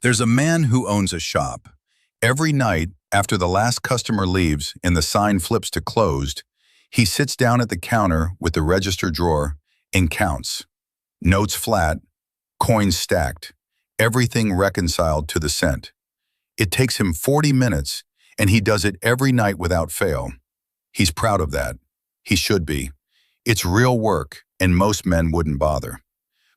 There's a man who owns a shop. Every night, after the last customer leaves and the sign flips to closed, he sits down at the counter with the register drawer and counts. Notes flat, coins stacked, everything reconciled to the cent. It takes him 40 minutes, and he does it every night without fail. He's proud of that. He should be. It's real work, and most men wouldn't bother.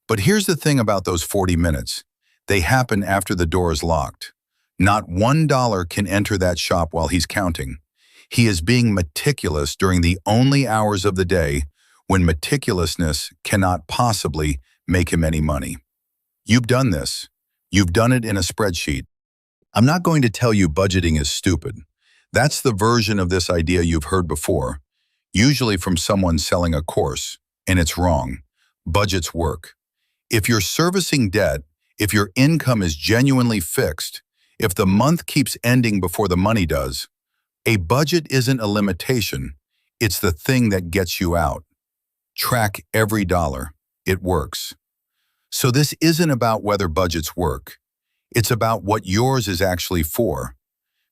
But here's the thing about those 40 minutes. They happen after the door is locked. Not $1 can enter that shop while he's counting. He is being meticulous during the only hours of the day when meticulousness cannot possibly make him any money. You've done this. You've done it in a spreadsheet. I'm not going to tell you budgeting is stupid. That's the version of this idea you've heard before, usually from someone selling a course, and it's wrong. Budgets work. If you're servicing debt, if your income is genuinely fixed, if the month keeps ending before the money does, a budget isn't a limitation, it's the thing that gets you out. Track every dollar. It works. So this isn't about whether budgets work. It's about what yours is actually for.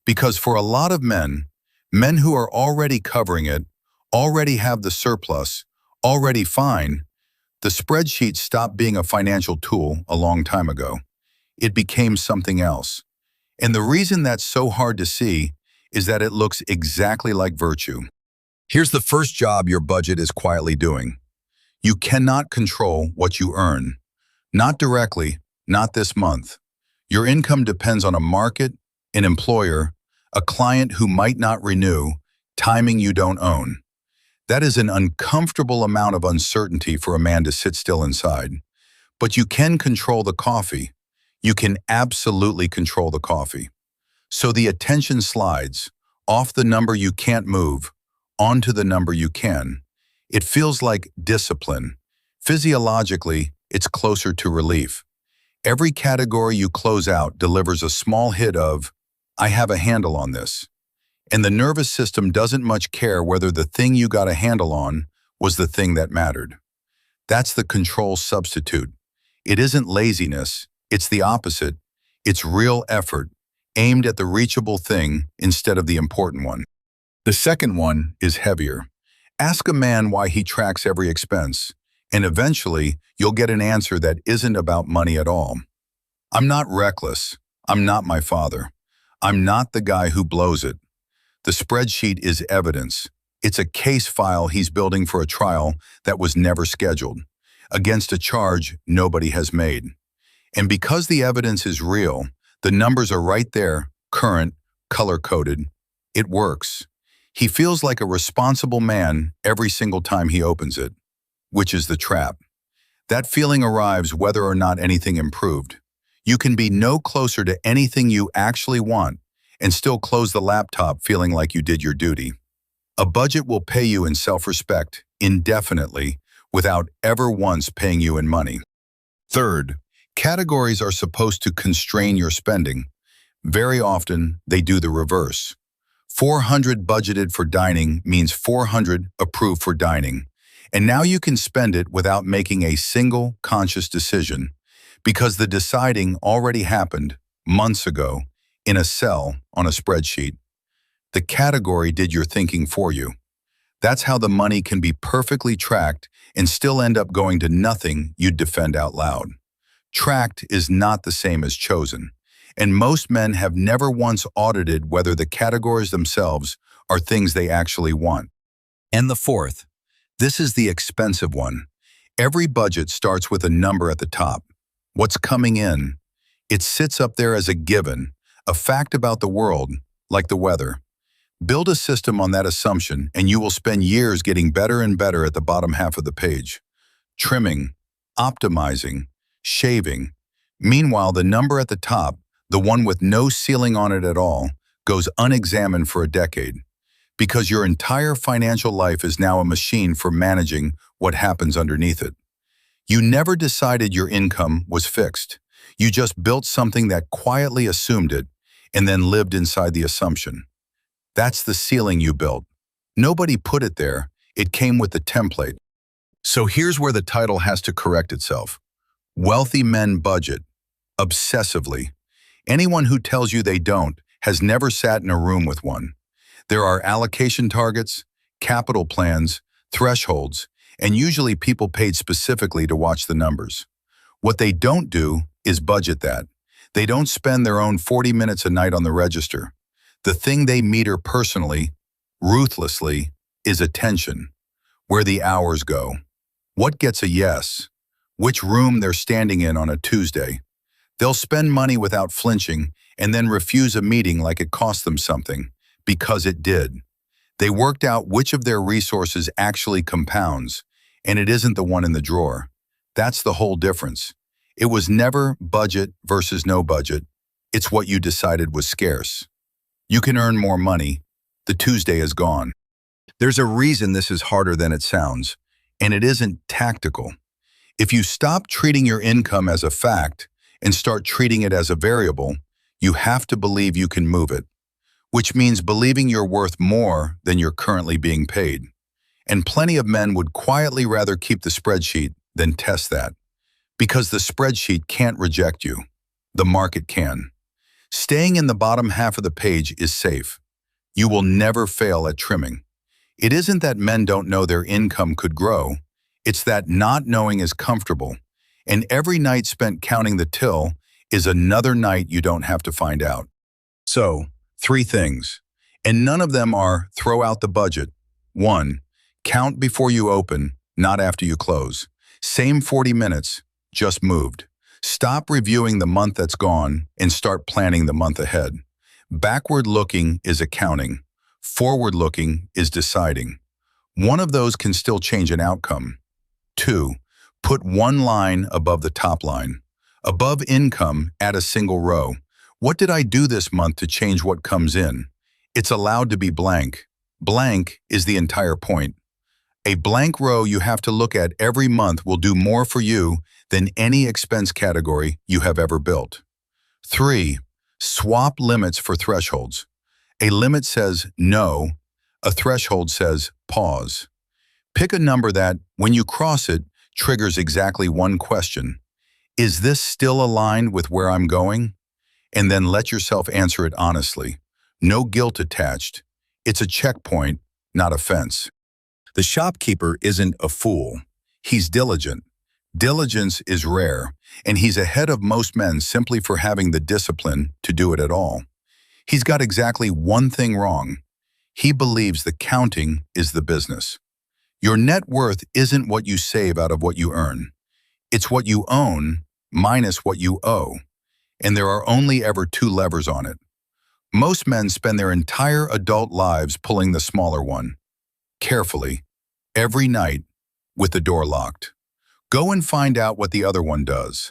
Because for a lot of men who are already covering it, already have the surplus, already fine, the spreadsheet stopped being a financial tool a long time ago. It became something else. And the reason that's so hard to see is that it looks exactly like virtue. Here's the first job your budget is quietly doing. You cannot control what you earn. Not directly, not this month. Your income depends on a market, an employer, a client who might not renew, timing you don't own. That is an uncomfortable amount of uncertainty for a man to sit still inside. But you can control the coffee. You can absolutely control the coffee. So the attention slides off the number you can't move, onto the number you can. It feels like discipline. Physiologically, it's closer to relief. Every category you close out delivers a small hit of, I have a handle on this. And the nervous system doesn't much care whether the thing you got a handle on was the thing that mattered. That's the control substitute. It isn't laziness, it's the opposite. It's real effort, aimed at the reachable thing instead of the important one. The second one is heavier. Ask a man why he tracks every expense, and eventually you'll get an answer that isn't about money at all. I'm not reckless. I'm not my father. I'm not the guy who blows it. The spreadsheet is evidence. It's a case file he's building for a trial that was never scheduled, against a charge nobody has made. And because the evidence is real, the numbers are right there, current, color-coded. It works. He feels like a responsible man every single time he opens it, which is the trap. That feeling arrives whether or not anything improved. You can be no closer to anything you actually want and still close the laptop feeling like you did your duty. A budget will pay you in self-respect indefinitely without ever once paying you in money. Third, categories are supposed to constrain your spending. Very often, they do the reverse. 400 budgeted for dining means 400 approved for dining. And now you can spend it without making a single conscious decision because the deciding already happened months ago in a cell on a spreadsheet. The category did your thinking for you. That's how the money can be perfectly tracked and still end up going to nothing you'd defend out loud. Tracked is not the same as chosen, and most men have never once audited whether the categories themselves are things they actually want. And the fourth, this is the expensive one. Every budget starts with a number at the top. What's coming in? It sits up there as a given, a fact about the world, like the weather. Build a system on that assumption and you will spend years getting better and better at the bottom half of the page. Trimming, optimizing, shaving. Meanwhile, the number at the top, the one with no ceiling on it at all, goes unexamined for a decade. Because your entire financial life is now a machine for managing what happens underneath it. You never decided your income was fixed. You just built something that quietly assumed it and then lived inside the assumption. That's the ceiling you built. Nobody put it there. It came with the template. So here's where the title has to correct itself. Wealthy men budget obsessively. Anyone who tells you they don't has never sat in a room with one. There are allocation targets, capital plans, thresholds, and usually people paid specifically to watch the numbers. What they don't do is budget that. They don't spend their own 40 minutes a night on the register. The thing they meter personally, ruthlessly, is attention. Where the hours go. What gets a yes? Which room they're standing in on a Tuesday. They'll spend money without flinching and then refuse a meeting like it cost them something, because it did. They worked out which of their resources actually compounds, and it isn't the one in the drawer. That's the whole difference. It was never budget versus no budget. It's what you decided was scarce. You can earn more money. The Tuesday is gone. There's a reason this is harder than it sounds, and it isn't tactical. If you stop treating your income as a fact and start treating it as a variable, you have to believe you can move it, which means believing you're worth more than you're currently being paid. And plenty of men would quietly rather keep the spreadsheet than test that, because the spreadsheet can't reject you. The market can. Staying in the bottom half of the page is safe. You will never fail at trimming. It isn't that men don't know their income could grow. It's that not knowing is comfortable, and every night spent counting the till is another night you don't have to find out. So, 3 things, and none of them are throw out the budget. 1. Count before you open, not after you close. Same 40 minutes, just moved. Stop reviewing the month that's gone and start planning the month ahead. Backward looking is accounting. Forward looking is deciding. One of those can still change an outcome. 2. Put one line above the top line. Above income, add a single row. What did I do this month to change what comes in? It's allowed to be blank. Blank is the entire point. A blank row you have to look at every month will do more for you than any expense category you have ever built. 3. Swap limits for thresholds. A limit says no, a threshold says pause. Pick a number that, when you cross it, triggers exactly one question. Is this still aligned with where I'm going? And then let yourself answer it honestly. No guilt attached. It's a checkpoint, not a fence. The shopkeeper isn't a fool. He's diligent. Diligence is rare, and he's ahead of most men simply for having the discipline to do it at all. He's got exactly one thing wrong. He believes the counting is the business. Your net worth isn't what you save out of what you earn. It's what you own minus what you owe, and there are only ever 2 levers on it. Most men spend their entire adult lives pulling the smaller one, carefully, every night, with the door locked. Go and find out what the other one does.